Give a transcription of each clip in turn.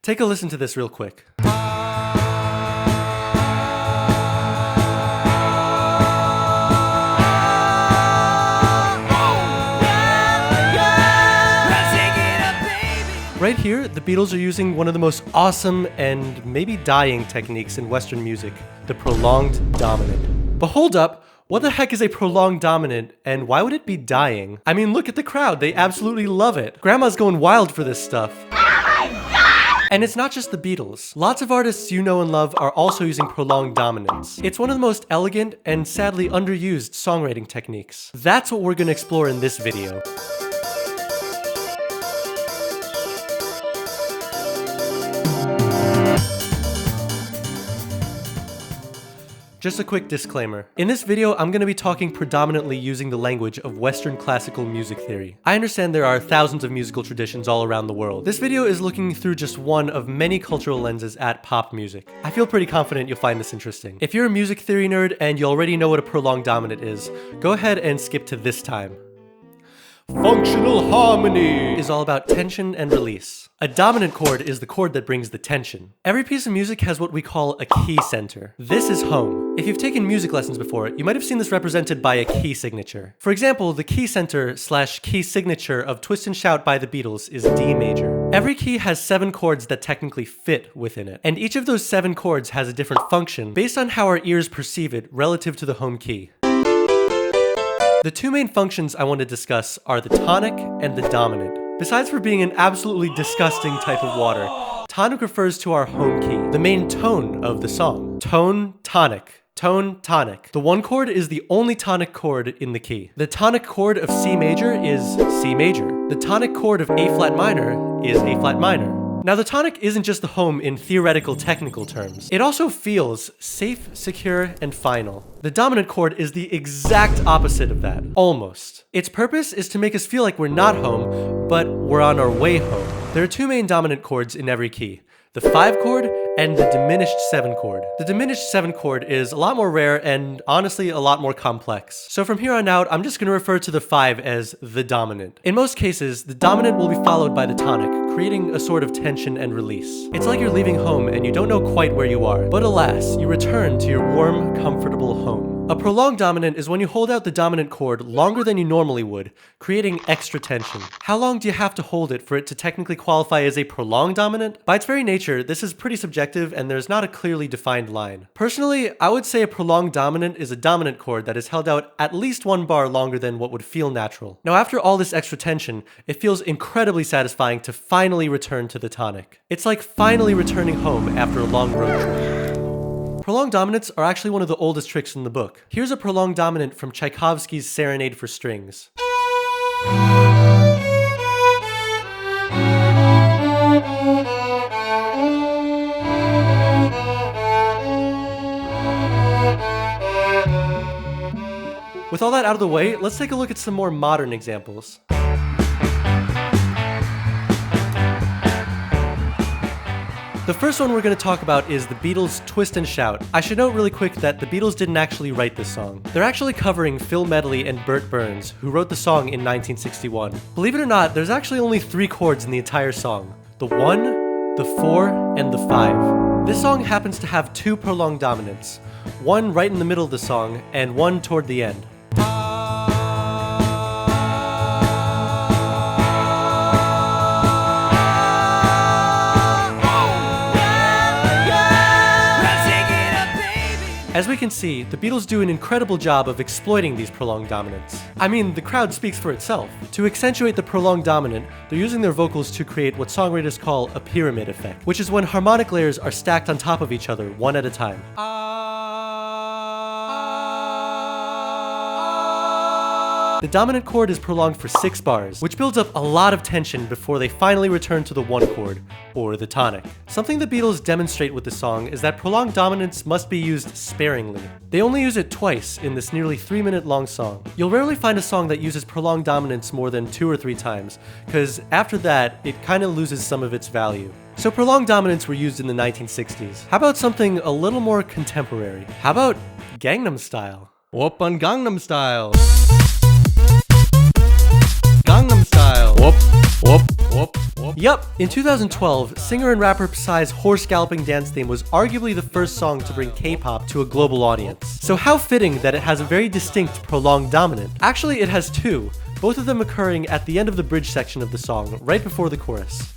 Take a listen to this real quick. Right here, the Beatles are using one of the most awesome and maybe dying techniques in Western music, the prolonged dominant. But hold up, what the heck is a prolonged dominant, and why would it be dying? I mean, look at the crowd, they absolutely love it. Grandma's going wild for this stuff. Oh my God! And it's not just the Beatles. Lots of artists you know and love are also using prolonged dominance. It's one of the most elegant and sadly underused songwriting techniques. That's what we're gonna explore in this video. Just a quick disclaimer. In this video, I'm going to be talking predominantly using the language of Western classical music theory. I understand there are thousands of musical traditions all around the world. This video is looking through just one of many cultural lenses at pop music. I feel pretty confident you'll find this interesting. If you're a music theory nerd and you already know what a prolonged dominant is, go ahead and skip to this time. Functional harmony is all about tension and release. A dominant chord is the chord that brings the tension. Every piece of music has what we call a key center. This is home. If you've taken music lessons before, you might have seen this represented by a key signature. For example, the key center / key signature of Twist and Shout by the Beatles is D major. Every key has 7 chords that technically fit within it, and each of those 7 chords has a different function based on how our ears perceive it relative to the home key. The 2 main functions I want to discuss are the tonic and the dominant. Besides for being an absolutely disgusting type of water, tonic refers to our home key, the main tone of the song. Tone, tonic. Tone, tonic. The 1 chord is the only tonic chord in the key. The tonic chord of C major is C major. The tonic chord of A flat minor is A flat minor. Now, the tonic isn't just the home in theoretical technical terms. It also feels safe, secure, and final. The dominant chord is the exact opposite of that. Almost. Its purpose is to make us feel like we're not home, but we're on our way home. There are 2 main dominant chords in every key. The 5 chord and the diminished 7 chord. The diminished 7 chord is a lot more rare and honestly a lot more complex. So from here on out, I'm just going to refer to the 5 as the dominant. In most cases, the dominant will be followed by the tonic, creating a sort of tension and release. It's like you're leaving home and you don't know quite where you are, but alas, you return to your warm, comfortable home. A prolonged dominant is when you hold out the dominant chord longer than you normally would, creating extra tension. How long do you have to hold it for it to technically qualify as a prolonged dominant? By its very nature, this is pretty subjective and there's not a clearly defined line. Personally, I would say a prolonged dominant is a dominant chord that is held out at least 1 bar longer than what would feel natural. Now, after all this extra tension, it feels incredibly satisfying to finally return to the tonic. It's like finally returning home after a long road trip. Prolonged dominants are actually one of the oldest tricks in the book. Here's a prolonged dominant from Tchaikovsky's Serenade for Strings. With all that out of the way, let's take a look at some more modern examples. The first one we're going to talk about is the Beatles' Twist and Shout. I should note really quick that the Beatles didn't actually write this song. They're actually covering Phil Medley and Burt Burns, who wrote the song in 1961. Believe it or not, there's actually only 3 chords in the entire song. The 1, the 4, and the 5. This song happens to have 2 prolonged dominants. One right in the middle of the song, and one toward the end. As we can see, the Beatles do an incredible job of exploiting these prolonged dominants. I mean, the crowd speaks for itself. To accentuate the prolonged dominant, they're using their vocals to create what songwriters call a pyramid effect, which is when harmonic layers are stacked on top of each other, one at a time. The dominant chord is prolonged for 6 bars, which builds up a lot of tension before they finally return to the 1 chord, or the tonic. Something the Beatles demonstrate with the song is that prolonged dominance must be used sparingly. They only use it twice in this nearly 3-minute long song. You'll rarely find a song that uses prolonged dominance more than 2 or 3 times, because after that, it kinda loses some of its value. So prolonged dominants were used in the 1960s. How about something a little more contemporary? How about Gangnam Style? Whoop on Gangnam Style! Gangnam Style. Whoop, whoop, whoop, whoop. Yup, in 2012, singer and rapper Psy's horse galloping dance theme was arguably the first song to bring K-pop to a global audience. So how fitting that it has a very distinct prolonged dominant. Actually, it has two, both of them occurring at the end of the bridge section of the song, right before the chorus.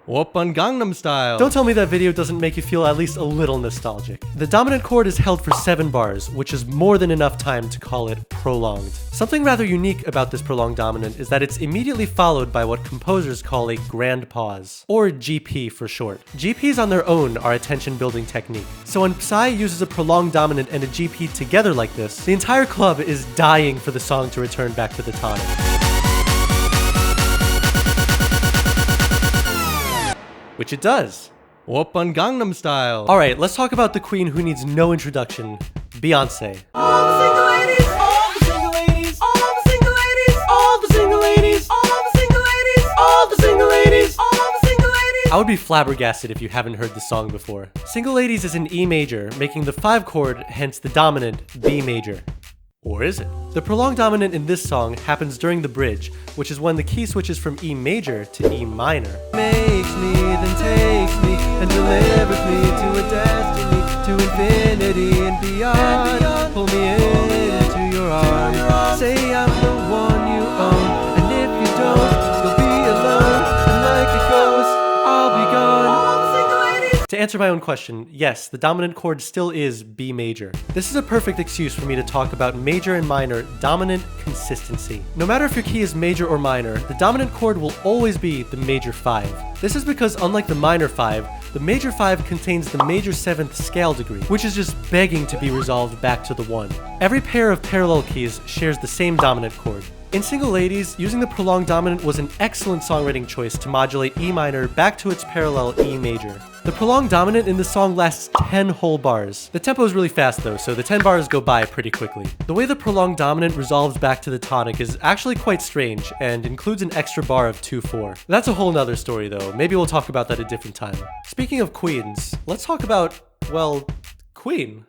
Oppan Gangnam Style. Don't tell me that video doesn't make you feel at least a little nostalgic. The dominant chord is held for 7 bars, which is more than enough time to call it prolonged. Something rather unique about this prolonged dominant is that it's immediately followed by what composers call a grand pause, or GP for short. GPs on their own are a tension-building technique. So when Psy uses a prolonged dominant and a GP together like this, the entire club is dying for the song to return back to the tonic. Which it does. Oppan Gangnam Style. Alright, let's talk about the queen who needs no introduction, Beyonce. All the single ladies, all the single ladies, all the single ladies, all the single ladies, all the single ladies, all the single ladies, all the single ladies. I would be flabbergasted if you haven't heard this song before. Single Ladies is in E major, making the 5 chord, hence the dominant, B major. Or is it? The prolonged dominant in this song happens during the bridge, which is when the key switches from E major to E minor. Makes me, then takes me, and delivers me to a destiny, to infinity and beyond. Pull me into your arms, say I'm the one you own, and if you don't, you'll be alone, and like a ghost, I'll be gone. To answer my own question, yes, the dominant chord still is B major. This is a perfect excuse for me to talk about major and minor dominant consistency. No matter if your key is major or minor, the dominant chord will always be the major 5. This is because unlike the minor 5, the major 5 contains the major 7th scale degree, which is just begging to be resolved back to the 1. Every pair of parallel keys shares the same dominant chord. In Single Ladies, using the prolonged dominant was an excellent songwriting choice to modulate E minor back to its parallel E major. The prolonged dominant in the song lasts 10 whole bars. The tempo is really fast though, so the 10 bars go by pretty quickly. The way the prolonged dominant resolves back to the tonic is actually quite strange, and includes an extra bar of 2/4. That's a whole nother story though, maybe we'll talk about that a different time. Speaking of queens, let's talk about, well, Queen.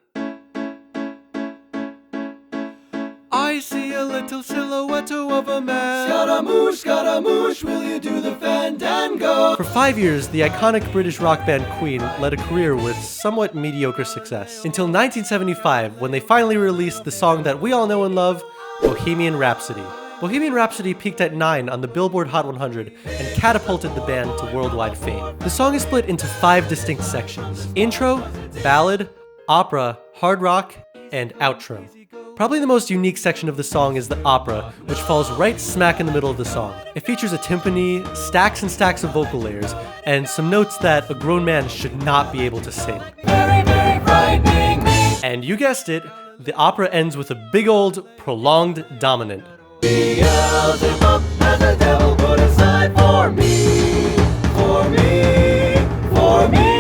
I see a little silhouette of a man. Scaramouche, will you do the fandango? For 5 years, the iconic British rock band Queen led a career with somewhat mediocre success. Until 1975, when they finally released the song that we all know and love, Bohemian Rhapsody. Bohemian Rhapsody peaked at 9 on the Billboard Hot 100 and catapulted the band to worldwide fame. The song is split into 5 distinct sections: intro, ballad, opera, hard rock, and outro. Probably the most unique section of the song is the opera, which falls right smack in the middle of the song. It features a timpani, stacks and stacks of vocal layers, and some notes that a grown man should not be able to sing. Very, very frightening me. And you guessed it, the opera ends with a big old, prolonged dominant. Beelzebub has the devil put aside for me, for me, for me.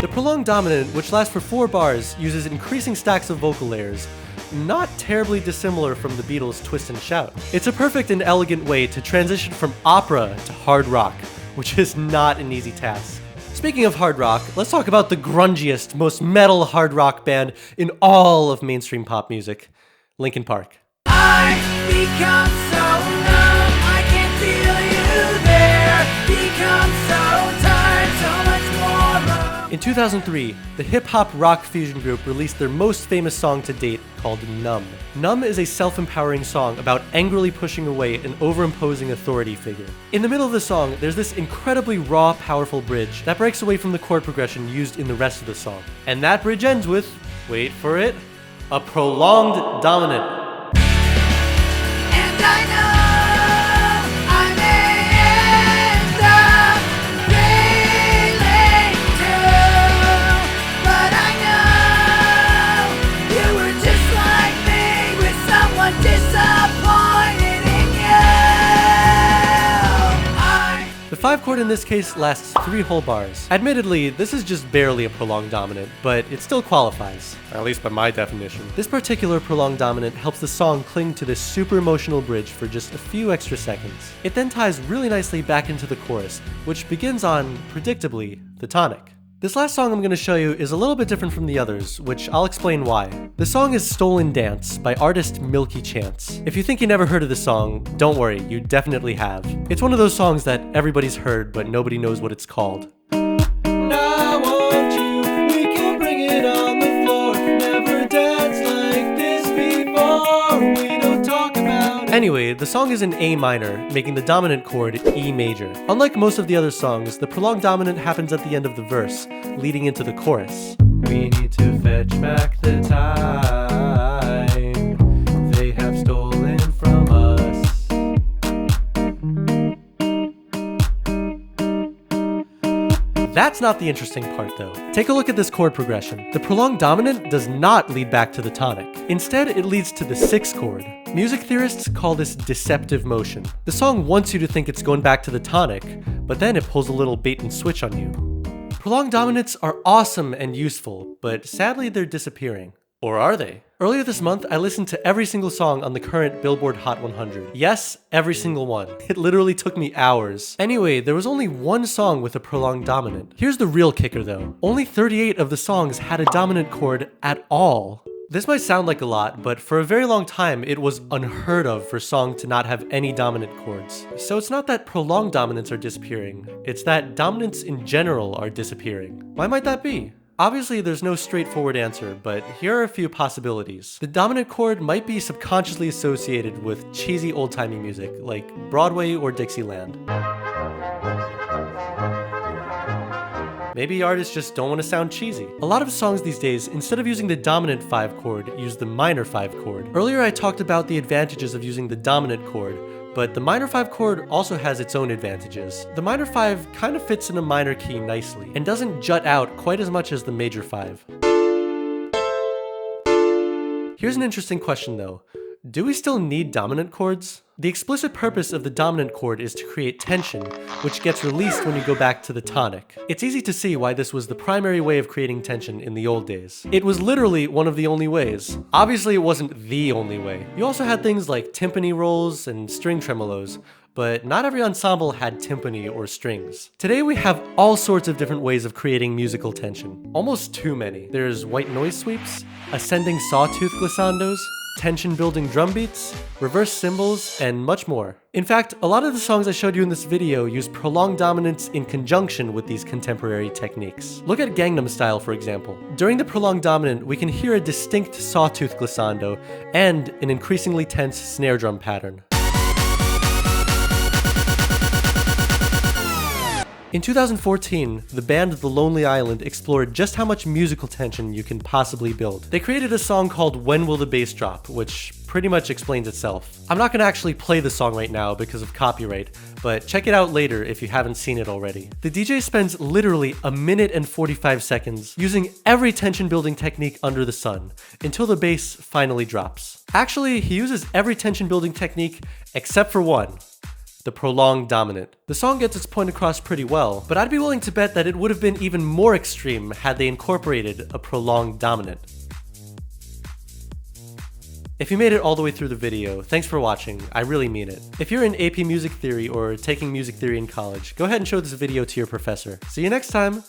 The prolonged dominant, which lasts for 4 bars, uses increasing stacks of vocal layers, not terribly dissimilar from the Beatles' Twist and Shout. It's a perfect and elegant way to transition from opera to hard rock, which is not an easy task. Speaking of hard rock, let's talk about the grungiest, most metal hard rock band in all of mainstream pop music, Linkin Park. I become so numb, I can't feel you there. Become so tired, so much more. In 2003, the hip-hop rock fusion group released their most famous song to date, called Numb. Numb is a self-empowering song about angrily pushing away an over-imposing authority figure. In the middle of the song, there's this incredibly raw, powerful bridge that breaks away from the chord progression used in the rest of the song. And that bridge ends with, wait for it, a prolonged dominant. And I know I may end up failing too, but I know you were just like me, with someone disappointed in you. The 5-chord chord in this case lasts 3 whole bars. Admittedly, this is just barely a prolonged dominant, but it still qualifies, at least by my definition. This particular prolonged dominant helps the song cling to this super emotional bridge for just a few extra seconds. It then ties really nicely back into the chorus, which begins on, predictably, the tonic. This last song I'm going to show you is a little bit different from the others, which I'll explain why. The song is Stolen Dance by artist Milky. If you think you never heard of this song, don't worry, you definitely have. It's one of those songs that everybody's heard, but nobody knows what it's called. I want you, we can bring it on the floor. Never danced like this before. We don't talk about it. Anyway, the song is in A minor, making the dominant chord E major. Unlike most of the other songs, the prolonged dominant happens at the end of the verse, leading into the chorus. We need to fetch back the time they have stolen from us. That's not the interesting part though. Take a look at this chord progression. The prolonged dominant does not lead back to the tonic. Instead, it leads to the 6th chord. Music theorists call this deceptive motion. The song wants you to think it's going back to the tonic, but then it pulls a little bait and switch on you. Prolonged dominants are awesome and useful, but sadly they're disappearing. Or are they? Earlier this month, I listened to every single song on the current Billboard Hot 100. Yes, every single one. It literally took me hours. Anyway, there was only one song with a prolonged dominant. Here's the real kicker though. Only 38 of the songs had a dominant chord at all. This might sound like a lot, but for a very long time, it was unheard of for a song to not have any dominant chords. So it's not that prolonged dominants are disappearing, it's that dominants in general are disappearing. Why might that be? Obviously, there's no straightforward answer, but here are a few possibilities. The dominant chord might be subconsciously associated with cheesy old-timey music, like Broadway or Dixieland. Maybe artists just don't want to sound cheesy. A lot of songs these days, instead of using the dominant 5 chord, use the minor 5 chord. Earlier I talked about the advantages of using the dominant chord, but the minor 5 chord also has its own advantages. The minor 5 kind of fits in a minor key nicely, and doesn't jut out quite as much as the major 5. Here's an interesting question though. Do we still need dominant chords? The explicit purpose of the dominant chord is to create tension, which gets released when you go back to the tonic. It's easy to see why this was the primary way of creating tension in the old days. It was literally one of the only ways. Obviously, it wasn't the only way. You also had things like timpani rolls and string tremolos, but not every ensemble had timpani or strings. Today we have all sorts of different ways of creating musical tension. Almost too many. There's white noise sweeps, ascending sawtooth glissandos, tension-building drum beats, reverse cymbals, and much more. In fact, a lot of the songs I showed you in this video use prolonged dominants in conjunction with these contemporary techniques. Look at Gangnam Style, for example. During the prolonged dominant, we can hear a distinct sawtooth glissando and an increasingly tense snare drum pattern. In 2014, the band The Lonely Island explored just how much musical tension you can possibly build. They created a song called When Will the Bass Drop, which pretty much explains itself. I'm not gonna actually play the song right now because of copyright, but check it out later if you haven't seen it already. The DJ spends literally 1 minute and 45 seconds using every tension building technique under the sun, until the bass finally drops. Actually, he uses every tension building technique except for one. The prolonged dominant. The song gets its point across pretty well, but I'd be willing to bet that it would have been even more extreme had they incorporated a prolonged dominant. If you made it all the way through the video, thanks for watching, I really mean it. If you're in AP Music Theory or taking music theory in college, go ahead and show this video to your professor. See you next time!